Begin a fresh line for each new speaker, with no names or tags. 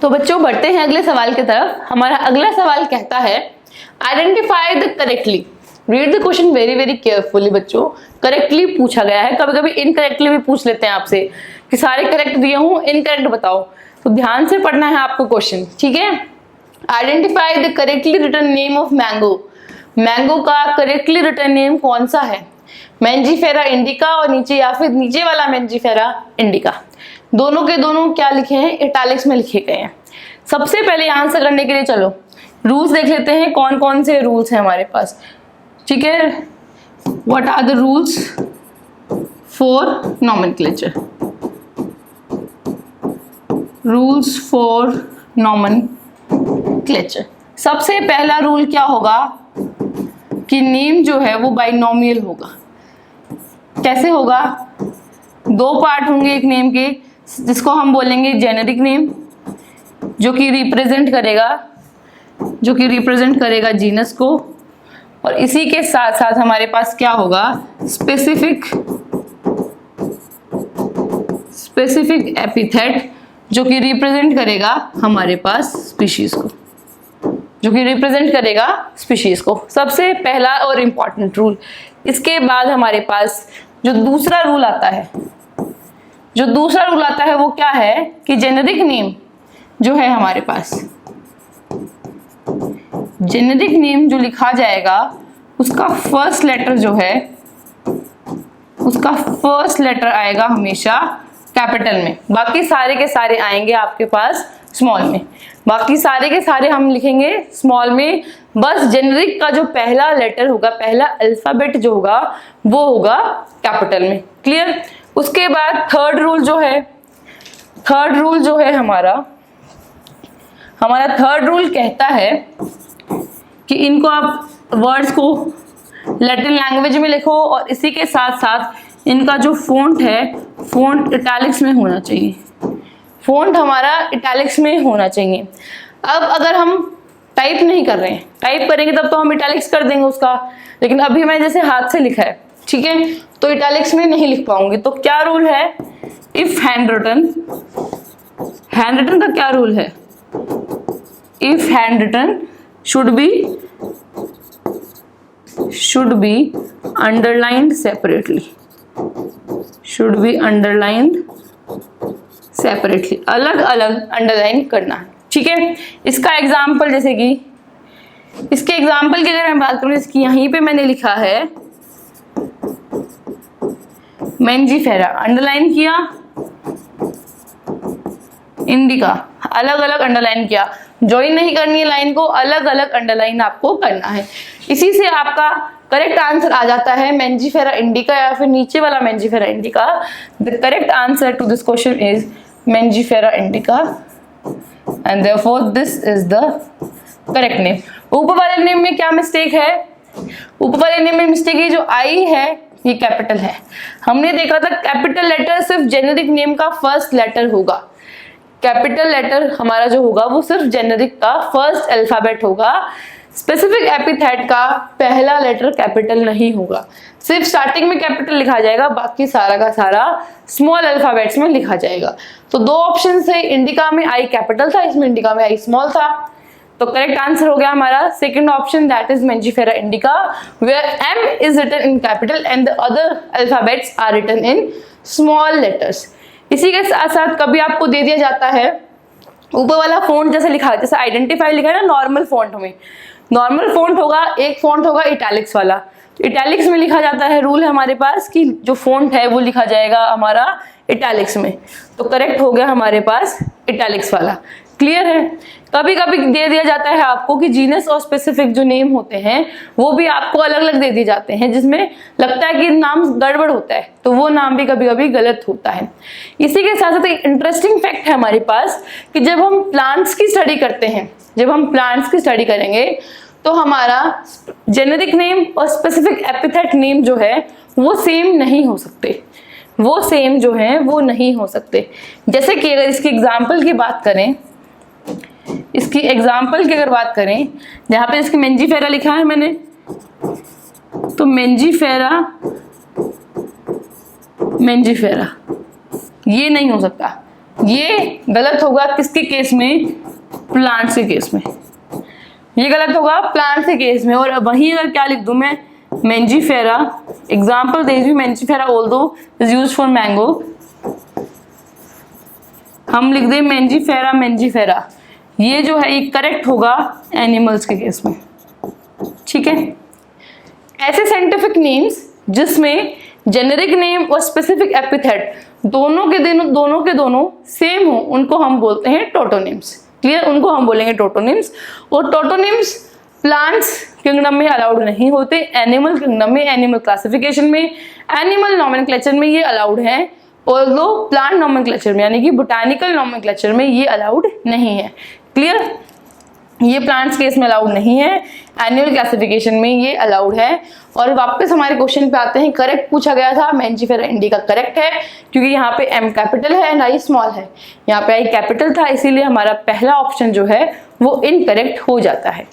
तो बच्चों बढ़ते हैं अगले सवाल की तरफ। हमारा अगला सवाल कहता है identify the correctly, read the question very very carefully. बच्चों करेक्टली पूछा गया है, कभी कभी इनकरेक्टली भी पूछ लेते हैं आपसे कि सारे करेक्ट दिए हूं, इनकरेक्ट बताओ, तो ध्यान से पढ़ना है आपको क्वेश्चन, ठीक है। Identify the correctly written name of mango, mango का करेक्टली रिटन नेम कौन सा है? मैंजीफेरा इंडिका और नीचे या फिर नीचे वाला मैंजीफेरा इंडिका, दोनों के दोनों क्या लिखे हैं? इटैलिक्स में लिखे गए हैं। सबसे पहले आंसर करने के लिए चलो रूल्स देख लेते हैं, कौन कौन से रूल्स हैं हमारे पास, ठीक है। What are the rules for nomenclature? Rules for nomenclature, सबसे पहला रूल क्या होगा कि नेम जो है वो बाइनोमियल होगा। कैसे होगा? दो पार्ट होंगे एक नेम के, जिसको हम बोलेंगे जेनेरिक नेम, जो कि रिप्रेजेंट करेगा जीनस को, और इसी के साथ साथ हमारे पास क्या होगा? स्पेसिफिक एपिथेट, जो कि रिप्रेजेंट करेगा हमारे पास स्पीशीज को, सबसे पहला और इम्पॉर्टेंट रूल। इसके बाद हमारे पास जो दूसरा रूल आता है वो क्या है कि जेनेरिक नेम जो है हमारे पास, जेनेरिक नेम जो लिखा जाएगा उसका फर्स्ट लेटर आएगा हमेशा कैपिटल में, बाकी सारे के सारे आएंगे आपके पास स्मॉल में, बाकी सारे के सारे हम लिखेंगे स्मॉल में। बस जेनेरिक का जो पहला लेटर होगा, पहला अल्फाबेट जो होगा वो होगा कैपिटल में। क्लियर? उसके बाद थर्ड रूल जो है हमारा थर्ड रूल कहता है कि इनको आप वर्ड्स को लैटिन लैंग्वेज में लिखो, और इसी के साथ साथ इनका जो फ़ॉन्ट है, फ़ॉन्ट इटैलिक्स में होना चाहिए, फ़ॉन्ट हमारा इटैलिक्स में होना चाहिए। अब अगर हम टाइप नहीं कर रहे हैं, टाइप करेंगे तब तो हम इटैलिक्स कर देंगे उसका, लेकिन अभी मैं जैसे हाथ से लिखा है, ठीक है, तो इटैलिक्स में नहीं लिख पाऊंगी। तो क्या रूल है? इफ हैंडरिटन का क्या रूल है? If handwritten should be underlined separately, अलग अलग अंडरलाइन करना है, ठीक है। इसका एग्जाम्पल, जैसे कि इसके एग्जाम्पल की अगर मैं बात करूं, इसकी यहीं पे मैंने लिखा है मैंजीफेरा, अंडरलाइन किया, इंडिका अलग अलग अंडरलाइन किया। ज्वाइन नहीं करनी है लाइन को, अलग अलग अंडरलाइन आपको करना है। इसी से आपका करेक्ट आंसर आ जाता है मैंजीफेरा इंडिका या फिर नीचे वाला Mangifera indica. The correct answer to this question is Mangifera indica and therefore this is the correct name. ऊपर वाले नेम में क्या मिस्टेक है? ऊपर वाले नेम में मिस्टेक है, जो आई है ये कैपिटल है। हमने देखा था कैपिटल लेटर सिर्फ जेनेरिक नेम का फर्स्ट लेटर होगा, कैपिटल लेटर हमारा जो होगा वो सिर्फ जेनेरिक का फर्स्ट अल्फाबेट होगा। स्पेसिफिक एपिथेट का पहला लेटर कैपिटल नहीं होगा, सिर्फ स्टार्टिंग में कैपिटल लिखा जाएगा, बाकी सारा का सारा स्मॉल अल्फाबेट्स में लिखा जाएगा। तो दो ऑप्शन है, इंडिका में आई कैपिटल था, इसमें इंडिका में आई स्मॉल था। तो करेक्ट आंसर हो गया हमारा second option, that is Mangifera indica, where M is written in capital and the other alphabets are written in small letters. इसी के साथ साथ कभी आपको दे दिया जाता है ऊपर वाला फॉन्ट जैसे लिखा है, जैसे आइडेंटिफाई लिखा है ना नॉर्मल फॉन्ट में, नॉर्मल फॉन्ट होगा, एक फॉन्ट होगा इटैलिक्स वाला। इटैलिक्स में लिखा जाता है, रूल है हमारे पास कि जो फॉन्ट है वो लिखा जाएगा हमारा इटैलिक्स में। तो करेक्ट हो गया हमारे पास इटैलिक्स वाला। क्लियर है? कभी कभी दे दिया जाता है आपको कि जीनस और स्पेसिफिक जो नेम होते हैं वो भी आपको अलग अलग दे दिए जाते हैं, जिसमें लगता है कि नाम गड़बड़ होता है, तो वो नाम भी कभी कभी गलत होता है। इसी के साथ साथ एक इंटरेस्टिंग फैक्ट है हमारे पास कि जब हम प्लांट्स की स्टडी करते हैं, जब हम प्लांट्स की स्टडी करेंगे तो हमारा जेनेरिक नेम और स्पेसिफिक एपिथेट नेम जो है वो सेम नहीं हो सकते, वो सेम जो है वो नहीं हो सकते। जैसे कि अगर इसकी एग्जाम्पल की बात करें, इसकी एग्जाम्पल की अगर बात करें, जहां पे इसकी मैंजीफेरा लिखा है मैंने, तो मैंजीफेरा ये नहीं हो सकता, ये गलत होगा किसके केस में? प्लांट्स के केस में। ये गलत होगा प्लांट्स के केस में। और वहीं अगर क्या लिख दूं मैं? मेंजीफेरा, एग्जाम्पल दे दी Mangifera although is used for mango, हम लिख दें मेंजीफेरा मेंजीफेरा, ये जो है ये करेक्ट होगा एनिमल्स के केस में। ठीक है, ऐसे साइंटिफिक नेम्स जिसमें जेनेरिक नेम और स्पेसिफिक एपिथेट दोनों के दोनों सेम हो, उनको हम बोलते हैं टोटोनिम्स। क्लियर, उनको हम बोलेंगे टोटोनिम्स। और टोटोनिम्स प्लांट्स किंगडम में अलाउड नहीं होते, एनिमल किंगडम में, एनिमल क्लासिफिकेशन में, एनिमल नोमेनक्लेचर में ये अलाउड है, और दो प्लांट नोमेनक्लेचर में यानी कि बोटानिकल नोमेनक्लेचर में ये अलाउड नहीं है। क्लियर, ये प्लांट्स केस में अलाउड नहीं है, एनुअल क्लासिफिकेशन में ये अलाउड है। और वापस हमारे क्वेश्चन पे आते हैं, करेक्ट पूछा गया था, मेंजीफेरा इंडिका करेक्ट है क्योंकि यहाँ पे एम कैपिटल है एंड आई स्मॉल है, यहाँ पे आई कैपिटल था, इसीलिए हमारा पहला ऑप्शन जो है वो इनकरेक्ट हो जाता है।